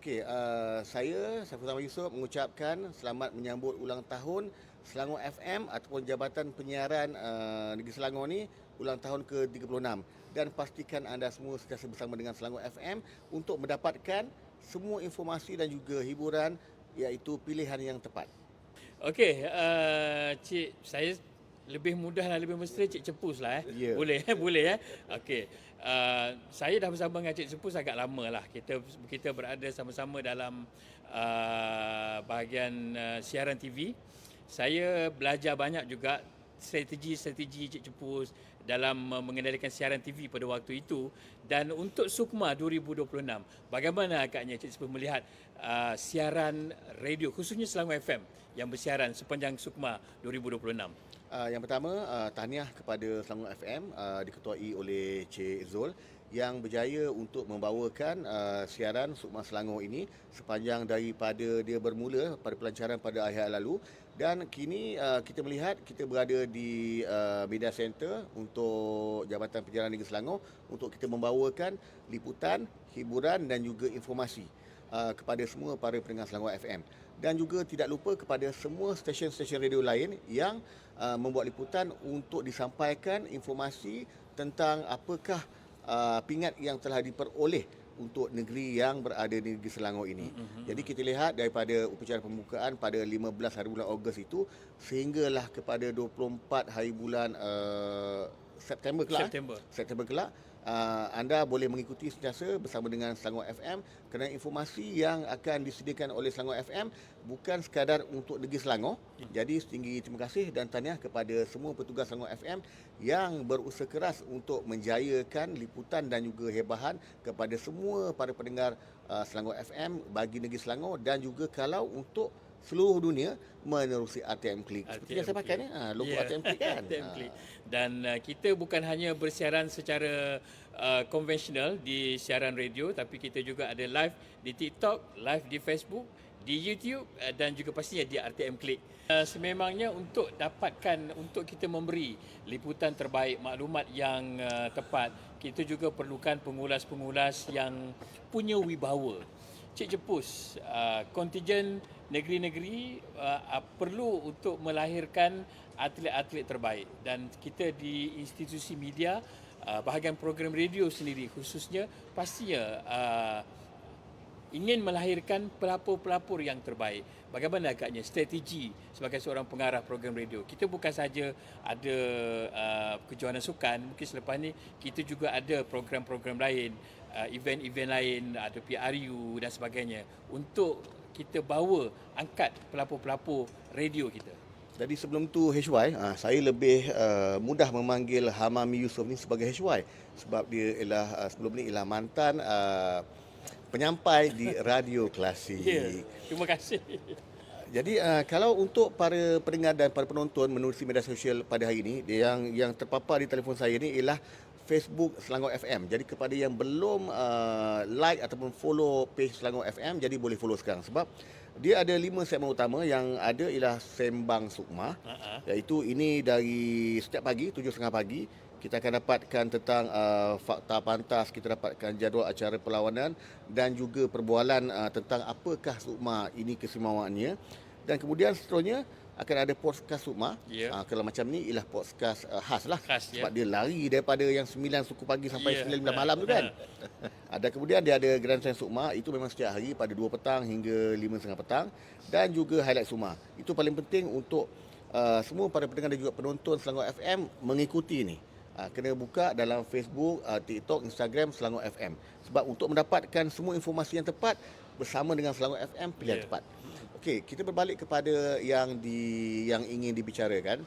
Okey, saya Saiful Zaman Yusof mengucapkan selamat menyambut ulang tahun Selangor FM ataupun Jabatan Penyiaran Negeri Selangor ni ulang tahun ke-36, dan pastikan anda semua sentiasa bersama dengan Selangor FM untuk mendapatkan semua informasi dan juga hiburan, iaitu pilihan yang tepat. Okey, Cik, saya lebih mudah dan lebih mesra Cik Cepus lah. Ya. Boleh, boleh ya. Okey, saya dah bersama dengan Cik Cepus agak lama lah. Kita berada sama-sama dalam bahagian siaran TV. Saya belajar banyak juga strategi Cik Cepus dalam mengendalikan siaran TV pada waktu itu. Dan untuk Sukma 2026, bagaimana agaknya Cik Cepus melihat siaran radio khususnya Selangor FM yang bersiaran sepanjang Sukma 2026? Yang pertama, tahniah kepada Selangor FM diketuai oleh Cik Zul yang berjaya untuk membawakan siaran Sukma Selangor ini sepanjang daripada dia bermula pada pelancaran pada akhir lalu, dan kini kita melihat kita berada di media center untuk Jabatan Penyiaran Negeri Selangor untuk kita membawakan liputan, hiburan dan juga informasi kepada semua para pendengar Selangor FM, dan juga tidak lupa kepada semua stesen-stesen radio lain yang membuat liputan untuk disampaikan informasi tentang apakah pingat yang telah diperoleh untuk negeri yang berada di negeri Selangor ini. Jadi kita lihat daripada upacara pembukaan pada 15 hari bulan Ogos itu sehinggalah kepada 24 hari bulan September kelak, anda boleh mengikuti sentiasa bersama dengan Selangor FM, kerana informasi yang akan disediakan oleh Selangor FM bukan sekadar untuk negeri Selangor. Jadi setinggi terima kasih dan tahniah kepada semua petugas Selangor FM yang berusaha keras untuk menjayakan liputan dan juga hebahan kepada semua para pendengar Selangor FM bagi negeri Selangor, dan juga kalau untuk seluruh dunia menerusi RTM Klik. Seperti yang saya pakai ni, logo RTM Klik kan. RTM Klik. Dan kita bukan hanya bersiaran secara konvensional di siaran radio, tapi kita juga ada live di TikTok, live di Facebook, di YouTube dan juga pastinya di RTM Klik. Sememangnya untuk kita memberi liputan terbaik, maklumat yang tepat, kita juga perlukan pengulas-pengulas yang punya wibawa. Cik Cepus, kontijen negeri-negeri perlu untuk melahirkan atlet-atlet terbaik, dan kita di institusi media, bahagian program radio sendiri khususnya pastinya ingin melahirkan pelapor-pelapor yang terbaik. Bagaimana agaknya strategi sebagai seorang pengarah program radio? Kita bukan saja ada kejohanan sukan, mungkin selepas ni kita juga ada program-program lain, event-event lain, ada PRU dan sebagainya, untuk kita bawa angkat pelapor-pelapor radio kita. Jadi sebelum tu HY, saya lebih mudah memanggil Hamami Yusof ni sebagai HY sebab dia ialah sebelum ni ialah mantan penyampai di radio klasik. Ya, terima kasih. Jadi kalau untuk para pendengar dan para penonton menerusi media sosial pada hari ini, yang terpapar di telefon saya ni ialah Facebook Selangor FM. Jadi kepada yang belum like ataupun follow page Selangor FM, jadi boleh follow sekarang, sebab dia ada 5 segmen utama. Yang ada ialah Sembang Sukma, iaitu ini dari setiap pagi 7.30 pagi kita akan dapatkan tentang fakta pantas, kita dapatkan jadual acara perlawanan dan juga perbualan tentang apakah Sukma ini keistimewaannya. Dan kemudian seterusnya akan ada podcast Sukma. Kalau macam ni ialah podcast khas lah, sebab dia lari daripada yang 9 suku pagi sampai 9 malam tu kan. Ada kemudian dia ada Grand Slam Sukma, itu memang setiap hari pada 2 petang hingga 5.30 petang, dan juga Highlight Sukma. Itu paling penting untuk semua para pendengar dan juga penonton Selangor FM mengikuti ni. Kena buka dalam Facebook, TikTok, Instagram Selangor FM, sebab untuk mendapatkan semua informasi yang tepat bersama dengan Selangor FM, pilihan tepat. Okey, kita berbalik kepada yang ingin dibicarakan.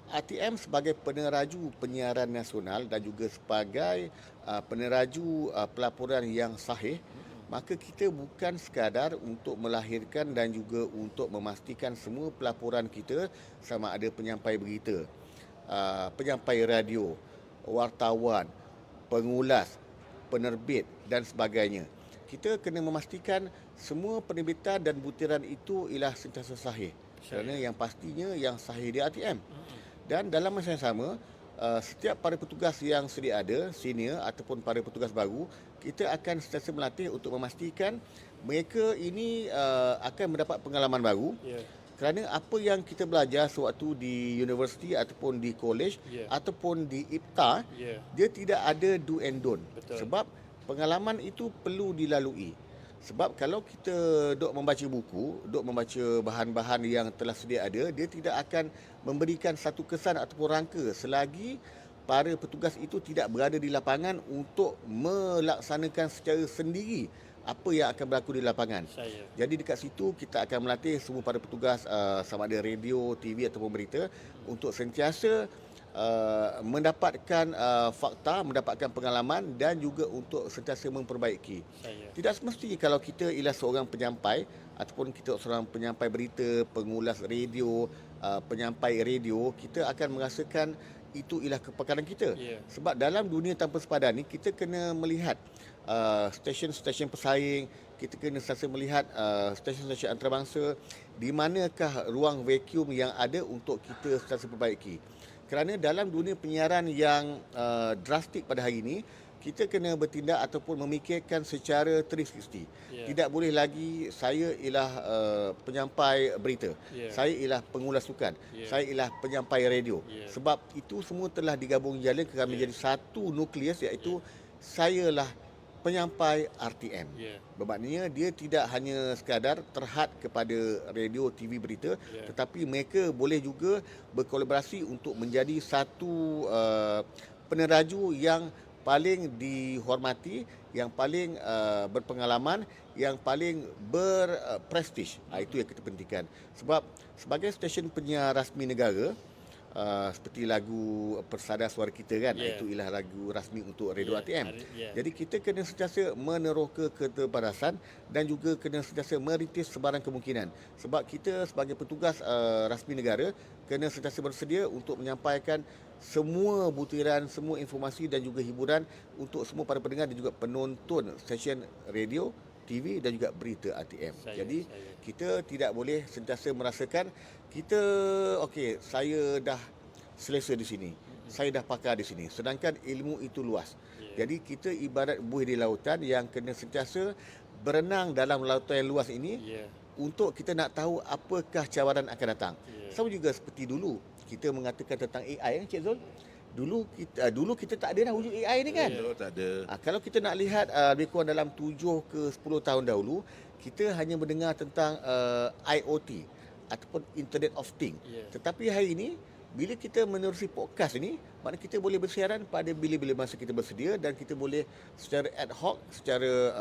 RTM sebagai peneraju penyiaran nasional dan juga sebagai peneraju pelaporan yang sahih, maka kita bukan sekadar untuk melahirkan dan juga untuk memastikan semua pelaporan kita, sama ada penyampai berita, penyampai radio, wartawan, pengulas, penerbit dan sebagainya. Kita kena memastikan semua penerbitan dan butiran itu ialah sentiasa sahih. Kerana yang pastinya yang sahih di RTM. Dan dalam masa yang sama, setiap para petugas yang sedia ada, senior ataupun para petugas baru, kita akan sentiasa melatih untuk memastikan mereka ini akan mendapat pengalaman baru. Ya. Kerana apa yang kita belajar sewaktu di universiti ataupun di college Ya. ataupun di IPTA, Ya. dia tidak ada do and don't. Betul. Sebab pengalaman itu perlu dilalui. Sebab kalau kita duk membaca buku, duk membaca bahan-bahan yang telah sedia ada, dia tidak akan memberikan satu kesan ataupun rangka selagi para petugas itu tidak berada di lapangan untuk melaksanakan secara sendiri apa yang akan berlaku di lapangan. Saya. Jadi dekat situ kita akan melatih semua para petugas sama ada radio, TV ataupun berita untuk sentiasa mendapatkan fakta, mendapatkan pengalaman dan juga untuk sentiasa memperbaiki. Saya. Tidak semestinya kalau kita ialah seorang penyampai ataupun kita seorang penyampai berita, pengulas radio, penyampai radio, kita akan merasakan itu ialah kepakaran kita. Ya. Sebab dalam dunia tanpa sepadan ni kita kena melihat stesen-stesen pesaing, kita kena sentiasa melihat stesen-stesen antarabangsa, di manakah ruang vacuum yang ada untuk kita sentiasa perbaiki. Kerana dalam dunia penyiaran yang drastik pada hari ini, kita kena bertindak ataupun memikirkan secara 360. Ya. Tidak boleh lagi saya ialah penyampai berita. Ya. Saya ialah pengulas sukan. Ya. Saya ialah penyampai radio. Ya. Sebab itu semua telah digabung jala kerana menjadi satu nukleus, iaitu sayalah penyampai RTM. Ya. Bermaknanya dia tidak hanya sekadar terhad kepada radio, TV, berita, Ya. tetapi mereka boleh juga berkolaborasi untuk menjadi satu peneraju yang paling dihormati, yang paling berpengalaman, yang paling berprestij. Itu yang kita pentingkan. Sebab sebagai stesen penyiar rasmi negara, seperti lagu Persada Suara Kita kan, Ya. itu ialah lagu rasmi untuk radio Ya, RTM. ya. Jadi kita kena sentiasa meneroka keterbatasan dan juga kena sentiasa merintis sebarang kemungkinan. Sebab kita sebagai petugas rasmi negara kena sentiasa bersedia untuk menyampaikan semua butiran, semua informasi dan juga hiburan untuk semua para pendengar dan juga penonton stesen radio, TV dan juga berita RTM. Jadi kita tidak boleh sentiasa merasakan kita okey, saya dah selesa di sini. Saya dah pakar di sini. Sedangkan ilmu itu luas. Jadi kita ibarat buih di lautan yang kena sentiasa berenang dalam lautan yang luas ini untuk kita nak tahu apakah cabaran akan datang. Sama juga seperti dulu kita mengatakan tentang AI kan Cik Zul? Dulu kita tak ada dah wujud AI ni kan? Tak ada. Kalau kita nak lihat lebih kurang dalam 7 ke 10 tahun dahulu, kita hanya mendengar tentang IoT ataupun Internet of Things. Tetapi hari ini bila kita menerusi podcast ini, maknanya kita boleh bersiaran pada bila-bila masa kita bersedia dan kita boleh secara ad hoc, secara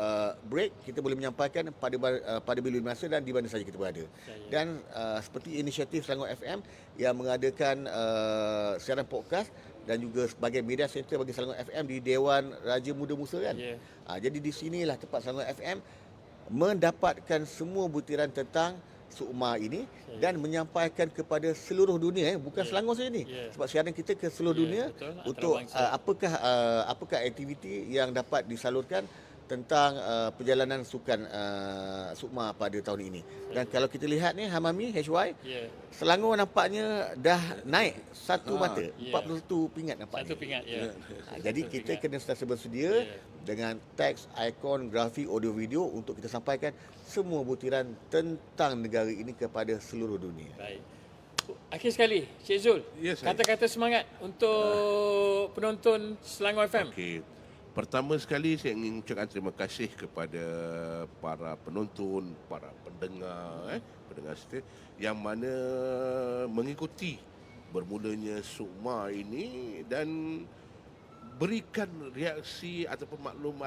break, kita boleh menyampaikan pada bila-bila masa dan di mana saja kita berada. Dan seperti inisiatif Selangor FM yang mengadakan siaran podcast dan juga sebagai media center bagi Selangor FM di Dewan Raja Muda Musa kan. Jadi di sinilah tempat Selangor FM mendapatkan semua butiran tentang Sukma ini dan menyampaikan kepada seluruh dunia, bukan Selangor saja ni. Sebab siaran kita ke seluruh dunia untuk apakah aktiviti yang dapat disalurkan tentang perjalanan sukan Sukma pada tahun ini. Dan kalau kita lihat ni Hamami HY, Selangor nampaknya dah naik satu mata, 41 pingat nampaknya. Satu pingat, Jadi kita kena sentiasa bersedia dengan teks, ikon, grafik, audio, video untuk kita sampaikan semua butiran tentang negara ini kepada seluruh dunia. Baik. Akhir sekali, Cik Zul, kata-kata semangat untuk penonton Selangor FM. Okey. Pertama sekali saya ingin ucapkan terima kasih kepada para penonton, para pendengar, pendengar setia yang mana mengikuti bermulanya Sukma ini dan berikan reaksi ataupun maklum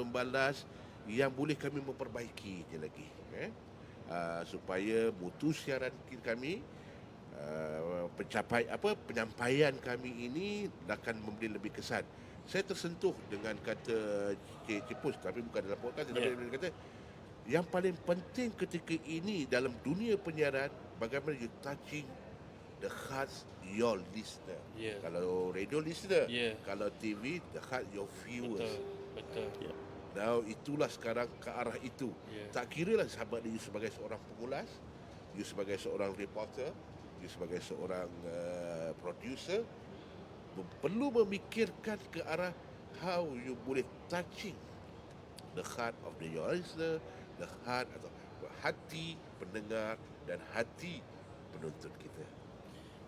balas yang boleh kami memperbaiki je lagi, supaya mutu siaran kami, penyampaian kami ini akan memberi lebih kesan. Saya tersentuh dengan kata Cik Cipus, tapi bukan dalam podcast, tetapi dia kata yang paling penting ketika ini dalam dunia penyiaran, bagaimana you touching the hearts your listener. Kalau radio listener, kalau TV the heart your viewers. Betul. Now itulah sekarang ke arah itu. Tak kira lah sahabat you sebagai seorang pengulas, you sebagai seorang reporter, you sebagai seorang producer, perlu memikirkan ke arah how you boleh touching the heart of your listener, the heart atau hati pendengar dan hati penonton kita.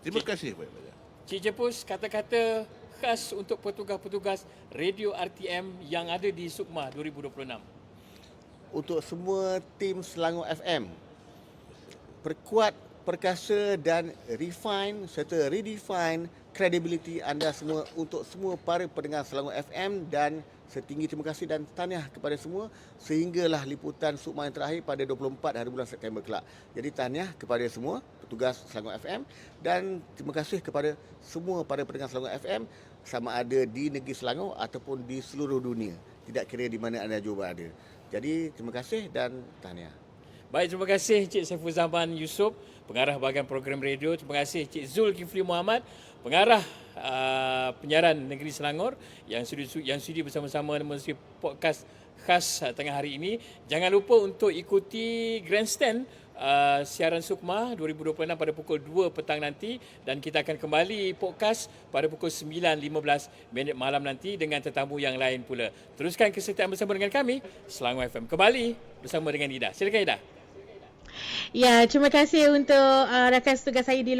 Terima kasih banyak-banyak. Cik Jepus, kata-kata khas untuk petugas-petugas radio RTM yang ada di Sukma 2026. Untuk semua tim Selangor FM, perkuat, perkasa dan refine serta redefine credibility anda semua untuk semua para pendengar Selangor FM, dan setinggi terima kasih dan tahniah kepada semua sehinggalah liputan Sukma yang terakhir pada 24 hari bulan September kelak. Jadi tahniah kepada semua petugas Selangor FM dan terima kasih kepada semua para pendengar Selangor FM sama ada di negeri Selangor ataupun di seluruh dunia. Tidak kira di mana anda jua berada. Jadi terima kasih dan tahniah. Baik, terima kasih Cik Saiful Zaman Yusof, pengarah bahagian program radio. Terima kasih Cik Zulkifli Muhammad, pengarah penyiaran negeri Selangor yang sudi bersama-sama menerusi podcast khas tengah hari ini. Jangan lupa untuk ikuti Grandstand siaran Sukma 2026 pada pukul 2 petang nanti, dan kita akan kembali podcast pada pukul 9.15 malam nanti dengan tetamu yang lain pula. Teruskan kesetiaan bersama dengan kami Selangor FM. Kembali bersama dengan Ida. Silakan Ida. Ya, terima kasih untuk rakan tugas saya di